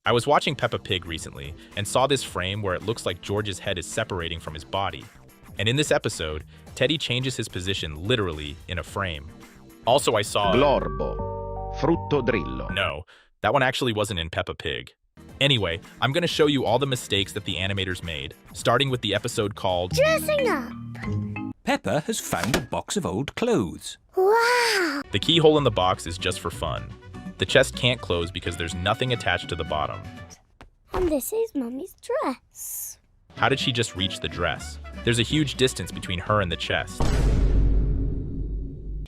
I was watching Peppa Pig recently and saw this frame where it looks like George's head is separating from his body. And in this episode, Teddy changes his position literally in a frame. Also, I saw... Glorbo, frutto drillo. No, that one actually wasn't in Peppa Pig. Anyway, I'm going to show you all the mistakes that the animators made, starting with the episode called... Dressing up. Peppa has found a box of old clothes. Wow. The keyhole in the box is just for fun. The chest can't close because there's nothing attached to the bottom. And this is Mummy's dress. How did she just reach the dress? There's a huge distance between her and the chest.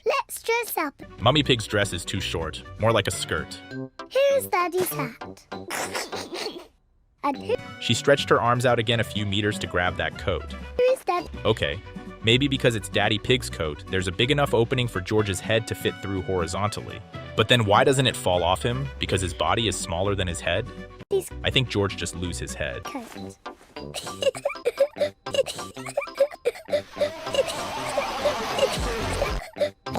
Let's dress up. Mummy Pig's dress is too short, more like a skirt. Here's Daddy's hat. And here She stretched her arms out again a few meters to grab that coat. is Daddy. Okay, maybe because it's Daddy Pig's coat, there's a big enough opening for George's head to fit through horizontally. But then why doesn't it fall off him? Because his body is smaller than his head? He's I think George just lose his head. coat.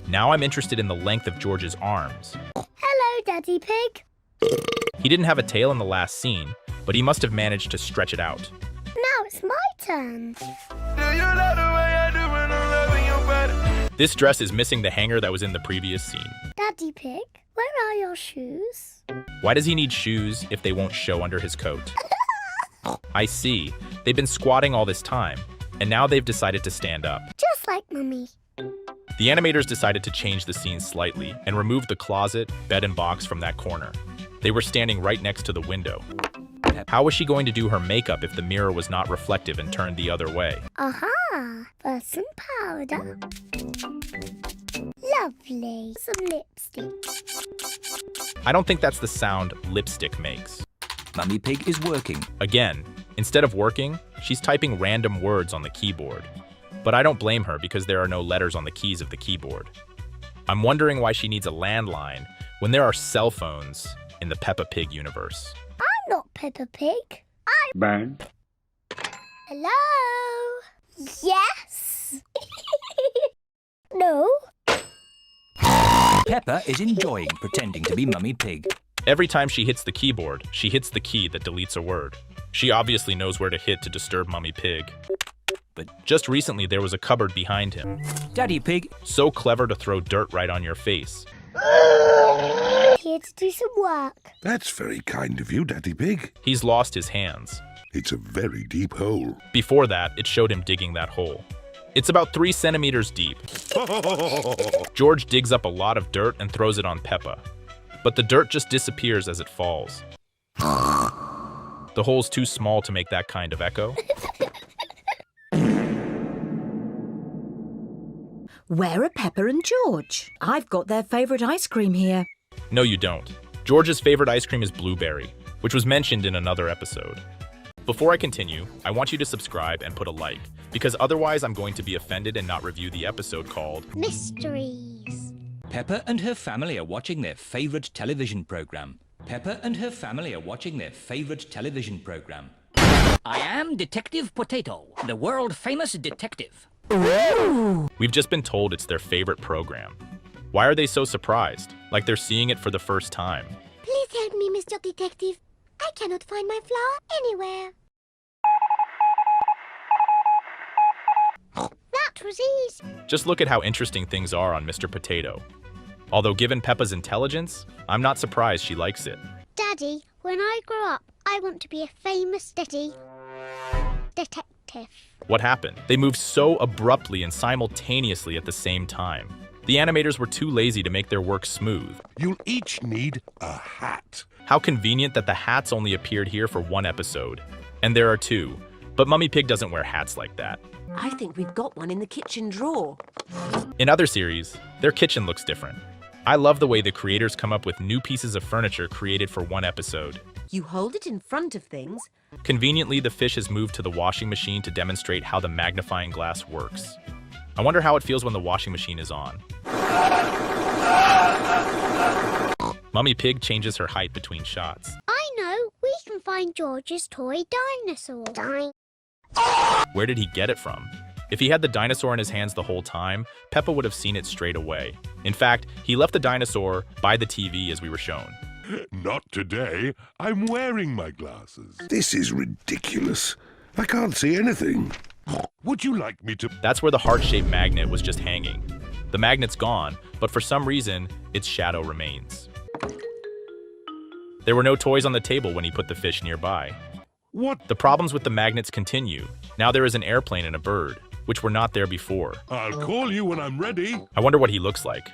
Now I'm interested in the length of George's arms. Hello, Daddy Pig. He didn't have a tail in the last scene, but he must have managed to stretch it out. Now it's my turn. This dress is missing the hanger that was in the previous scene. Daddy Pig, where are your shoes? Why does he need shoes if they won't show under his coat? I see. They've been squatting all this time, and now they've decided to stand up. Just like Mummy. The animators decided to change the scene slightly and remove the closet, bed, and box from that corner. They were standing right next to the window. How was she going to do her makeup if the mirror was not reflective and turned the other way? Aha! First some powder. Lovely. Some lipstick. I don't think that's the sound lipstick makes. Mummy Pig is working. Again, instead of working, she's typing random words on the keyboard. But I don't blame her because there are no letters on the keys of the keyboard. I'm wondering why she needs a landline when there are cell phones in the Peppa Pig universe. I'm not Peppa Pig. Burn. Hello? Yes? No? Peppa is enjoying pretending to be Mummy Pig. Every time she hits the keyboard, she hits the key that deletes a word. She obviously knows where to hit to disturb Mummy Pig. But just recently, there was a cupboard behind him. Daddy Pig So clever to throw dirt right on your face. Here to do some work. That's very kind of you, Daddy Pig. He's lost his hands. It's a very deep hole. Before that, it showed him digging that hole. It's about 3 centimeters deep. George digs up a lot of dirt and throws it on Peppa. But the dirt just disappears as it falls. The hole's too small to make that kind of echo. Where are Peppa and George? I've got their favourite ice cream here. No, you don't. George's favorite ice cream is blueberry, which was mentioned in another episode. Before I continue, I want you to subscribe and put a like, because otherwise I'm going to be offended and not review the episode called Mysteries. Peppa and her family are watching their favourite television programme. Peppa and her family are watching their favourite television programme. I am Detective Potato, the world-famous detective. We've just been told it's their favorite program. Why are they so surprised? Like they're seeing it for the first time. Please help me, Mr. Detective. I cannot find my flower anywhere. That was easy. Just look at how interesting things are on Mr. Potato. Although given Peppa's intelligence, I'm not surprised she likes it. Daddy, when I grow up, I want to be a famous detective. What happened? They moved so abruptly and simultaneously at the same time. The animators were too lazy to make their work smooth. You'll each need a hat. How convenient that the hats only appeared here for 1 episode. And there are 2. But Mummy Pig doesn't wear hats like that. I think we've got one in the kitchen drawer. In other series, their kitchen looks different. I love the way the creators come up with new pieces of furniture created for 1 episode. You hold it in front of things. Conveniently, the fish has moved to the washing machine to demonstrate how the magnifying glass works. I wonder how it feels when the washing machine is on. Mummy Pig changes her height between shots. I know. We can find George's toy dinosaur. Where did he get it from? If he had the dinosaur in his hands the whole time, Peppa would have seen it straight away. In fact, he left the dinosaur by the TV as we were shown. Not today. I'm wearing my glasses. This is ridiculous. I can't see anything. Would you like me to... That's where the heart-shaped magnet was just hanging. The magnet's gone, but for some reason, its shadow remains. There were no toys on the table when he put the fish nearby. What? The problems with the magnets continue. Now there is an airplane and a bird, which were not there before. I'll call you when I'm ready. I wonder what he looks like.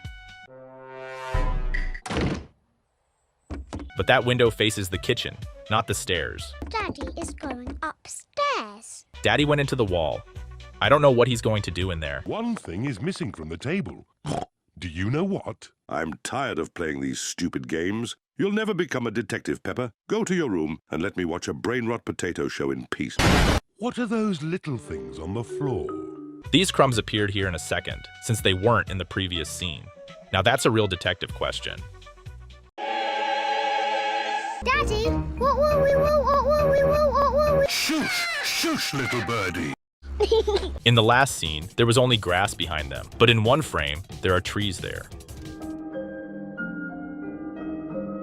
But that window faces the kitchen, not the stairs. Daddy is going upstairs. Daddy went into the wall. I don't know what he's going to do in there. One thing is missing from the table. Do you know what? I'm tired of playing these stupid games. You'll never become a detective, Peppa. Go to your room and let me watch a brain-rot potato show in peace. What are those little things on the floor? These crumbs appeared here in a second, since they weren't in the previous scene. Now that's a real detective question. Daddy, what will we? Shush! Shush, little birdie! In the last scene, there was only grass behind them, but in one frame, there are trees there.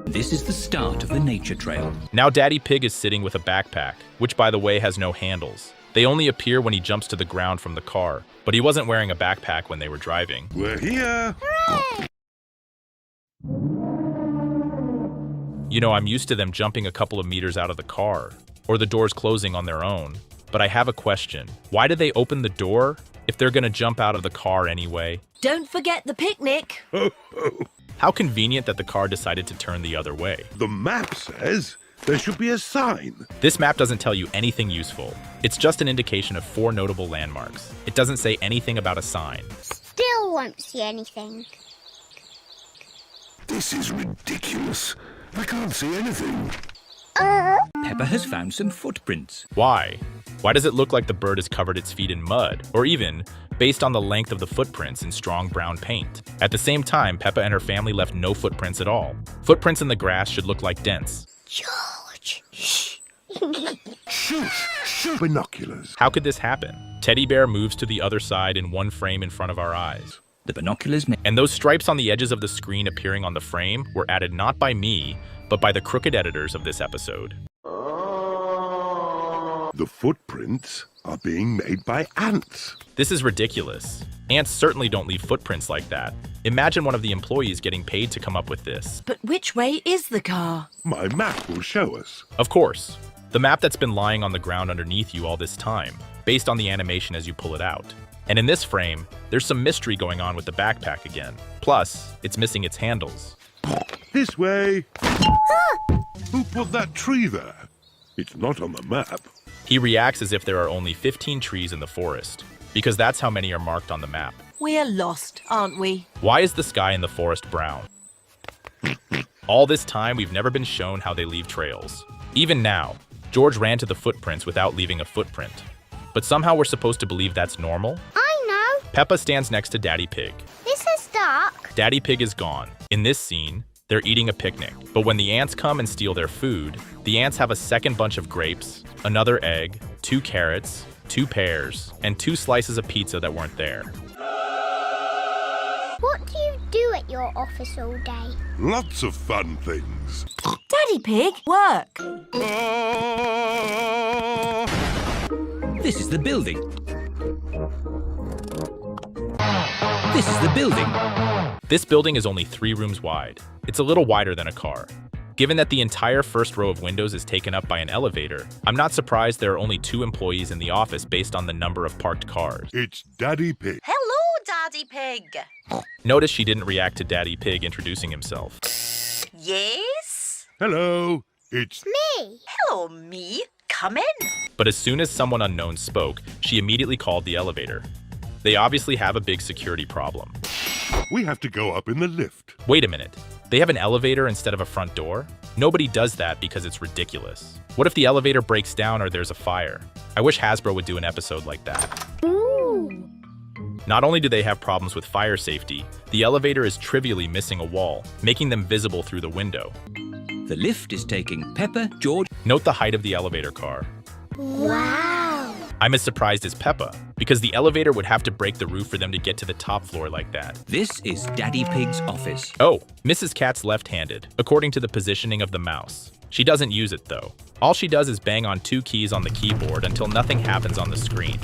This is the start of the nature trail. Now Daddy Pig is sitting with a backpack, which by the way has no handles. They only appear when he jumps to the ground from the car, but he wasn't wearing a backpack when they were driving. We're here! You know, I'm used to them jumping a couple of meters out of the car, or the doors closing on their own. But I have a question. Why did they open the door if they're gonna jump out of the car anyway? Don't forget the picnic. How convenient that the car decided to turn the other way. The map says there should be a sign. This map doesn't tell you anything useful. It's just an indication of 4 notable landmarks. It doesn't say anything about a sign. Still won't see anything. This is ridiculous. I can't see anything. Peppa has found some footprints. Why? Why does it look like the bird has covered its feet in mud, or even, based on the length of the footprints, in strong brown paint? At the same time, Peppa and her family left no footprints at all. Footprints in the grass should look like dents. George. Shush! Shush! Binoculars. How could this happen? Teddy Bear moves to the other side in one frame in front of our eyes. The binoculars And those stripes on the edges of the screen appearing on the frame were added not by me, but by the crooked editors of this episode. The footprints are being made by ants. This is ridiculous. Ants certainly don't leave footprints like that. Imagine one of the employees getting paid to come up with this. But which way is the car? My map will show us. Of course, the map that's been lying on the ground underneath you all this time, based on the animation as you pull it out. And in this frame, there's some mystery going on with the backpack again. Plus, it's missing its handles. This way. Who put that tree there? It's not on the map. He reacts as if there are only 15 trees in the forest, because that's how many are marked on the map. We're lost, aren't we? Why is the sky in the forest brown? All this time, we've never been shown how they leave trails. Even now, George ran to the footprints without leaving a footprint. But somehow we're supposed to believe that's normal? I know. Peppa stands next to Daddy Pig. This is dark. Daddy Pig is gone. In this scene, they're eating a picnic. But when the ants come and steal their food, the ants have a second bunch of grapes, another egg, 2 carrots, 2 pears, and 2 slices of pizza that weren't there. What do you do at your office all day? Lots of fun things. Daddy Pig, work. This is the building. This is the building. This building is only 3 rooms wide. It's a little wider than a car. Given that the entire first row of windows is taken up by an elevator, I'm not surprised there are only 2 employees in the office based on the number of parked cars. It's Daddy Pig. Hello, Daddy Pig. Notice she didn't react to Daddy Pig introducing himself. Yes? Hello. It's Me. Hello, me. Come in. But as soon as someone unknown spoke, she immediately called the elevator. They obviously have a big security problem. We have to go up in the lift. Wait a minute. They have an elevator instead of a front door? Nobody does that because it's ridiculous. What if the elevator breaks down or there's a fire? I wish Hasbro would do an episode like that. Ooh. Not only do they have problems with fire safety, the elevator is trivially missing a wall, making them visible through the window. The lift is taking Peppa, George. Note the height of the elevator car. Wow. I'm as surprised as Peppa, because the elevator would have to break the roof for them to get to the top floor like that. This is Daddy Pig's office. Oh, Mrs. Cat's left-handed, according to the positioning of the mouse. She doesn't use it, though. All she does is bang on 2 keys on the keyboard until nothing happens on the screen.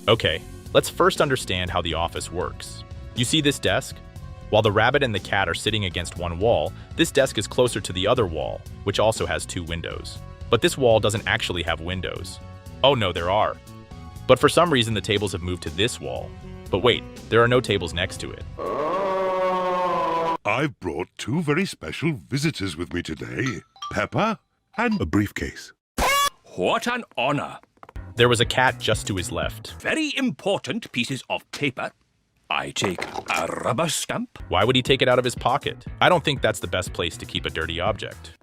Okay, let's first understand how the office works. You see this desk? While the rabbit and the cat are sitting against one wall, this desk is closer to the other wall, which also has 2 windows. But this wall doesn't actually have windows. Oh no, there are. But for some reason the tables have moved to this wall. But wait, there are no tables next to it. I've brought 2 very special visitors with me today. Peppa and a briefcase. What an honor. There was a cat just to his left. Very important pieces of paper. I take a rubber stamp. Why would he take it out of his pocket? I don't think that's the best place to keep a dirty object.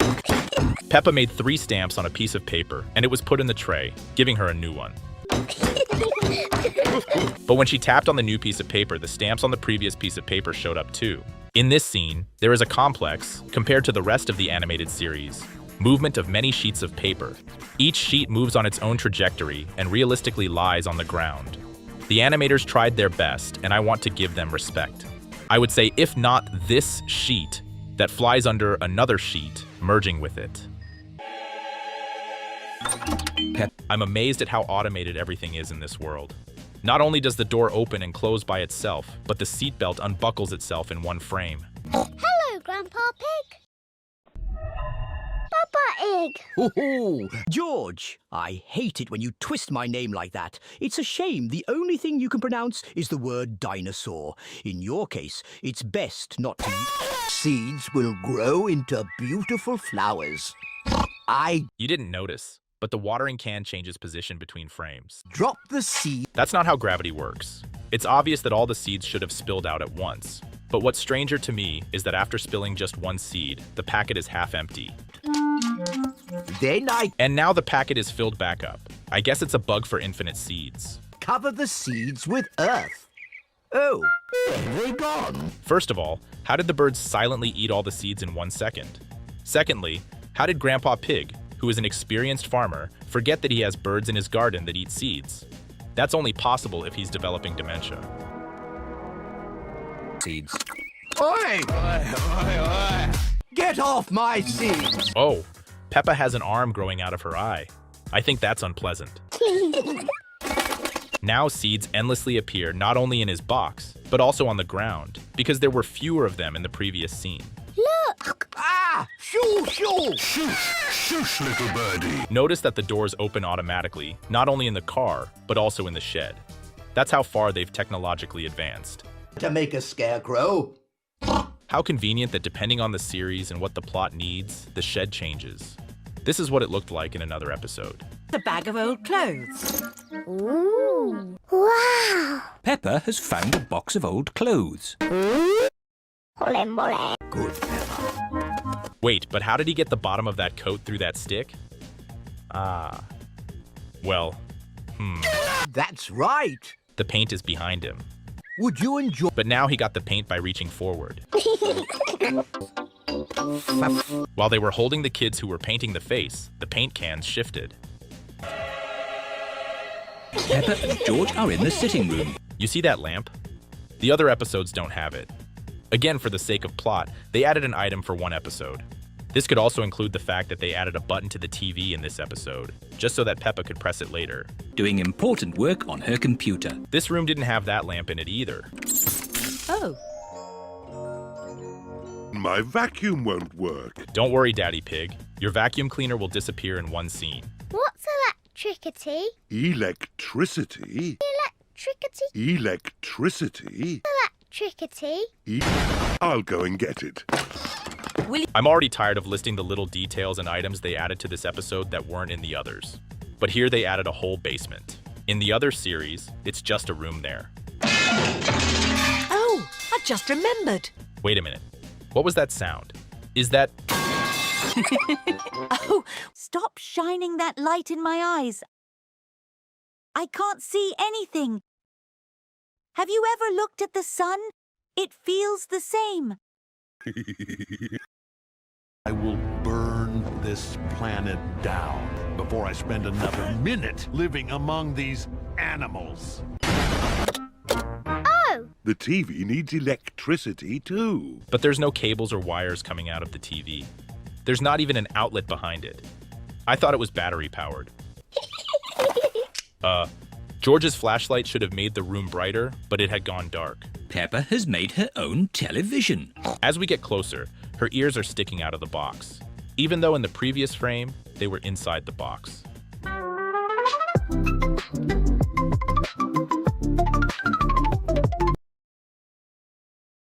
Peppa made 3 stamps on a piece of paper, and it was put in the tray, giving her a new one. But when she tapped on the new piece of paper, the stamps on the previous piece of paper showed up too. In this scene, there is a complex, compared to the rest of the animated series, movement of many sheets of paper. Each sheet moves on its own trajectory and realistically lies on the ground. The animators tried their best, and I want to give them respect. I would say if not this sheet, that flies under another sheet, merging with it. I'm amazed at how automated everything is in this world. Not only does the door open and close by itself, but the seatbelt unbuckles itself in one frame. Hello, Grandpa Pig. Peppa Egg. Oh, George, I hate it when you twist my name like that. It's a shame the only thing you can pronounce is the word dinosaur. In your case, it's best not to... Seeds will grow into beautiful flowers. You didn't notice, but the watering can changes position between frames. Drop the seed. That's not how gravity works. It's obvious that all the seeds should have spilled out at once. But what's stranger to me is that after spilling just 1 seed, the packet is half empty. And now the packet is filled back up. I guess it's a bug for infinite seeds. Cover the seeds with earth. Oh, they're gone. First of all, how did the birds silently eat all the seeds in 1 second? Secondly, how did Grandpa Pig, who is an experienced farmer, forget that he has birds in his garden that eat seeds? That's only possible if he's developing dementia. Seeds. Oi! Get off my seeds! Oh, Peppa has an arm growing out of her eye. I think that's unpleasant. Now seeds endlessly appear not only in his box, but also on the ground, because there were fewer of them in the previous scene. Look. Ah! Shoo, shoo! Shush, shush, little birdie. Notice that the doors open automatically, not only in the car, but also in the shed. That's how far they've technologically advanced. To make a scarecrow. How convenient that depending on the series and what the plot needs, the shed changes. This is what it looked like in another episode. A bag of old clothes. Ooh. Wow. Peppa has found a box of old clothes. Mole, mole. Good, Peppa. Wait, but how did he get the bottom of that coat through that stick? Well, That's right. the paint is behind him. Would you enjoy... But now he got the paint by reaching forward. While they were holding the kids who were painting the face, the paint cans shifted. Peppa and George are in the sitting room. You see that lamp? The other episodes don't have it. Again, for the sake of plot, they added an item for 1 episode. This could also include the fact that they added a button to the TV in this episode, just so that Peppa could press it later. Doing important work on her computer. This room didn't have that lamp in it either. Oh. My vacuum won't work. Don't worry, Daddy Pig. Your vacuum cleaner will disappear in 1 scene. What's electricity? Electricity? Electricity? Electricity? Electricity? I'll go and get it. I'm already tired of listing the little details and items they added to this episode that weren't in the others. But here they added a whole basement. In the other series, it's just a room there. Oh, I just remembered. Wait a minute. What was that sound? Is that... Oh, stop shining that light in my eyes. I can't see anything. Have you ever looked at the sun? It feels the same. I will burn this planet down. before I spend another minute living among these animals. Oh! The TV needs electricity, too. But there's no cables or wires coming out of the TV. There's not even an outlet behind it. I thought it was battery-powered. George's flashlight should have made the room brighter, but it had gone dark. Peppa has made her own television. As we get closer, her ears are sticking out of the box, even though in the previous frame, they were inside the box.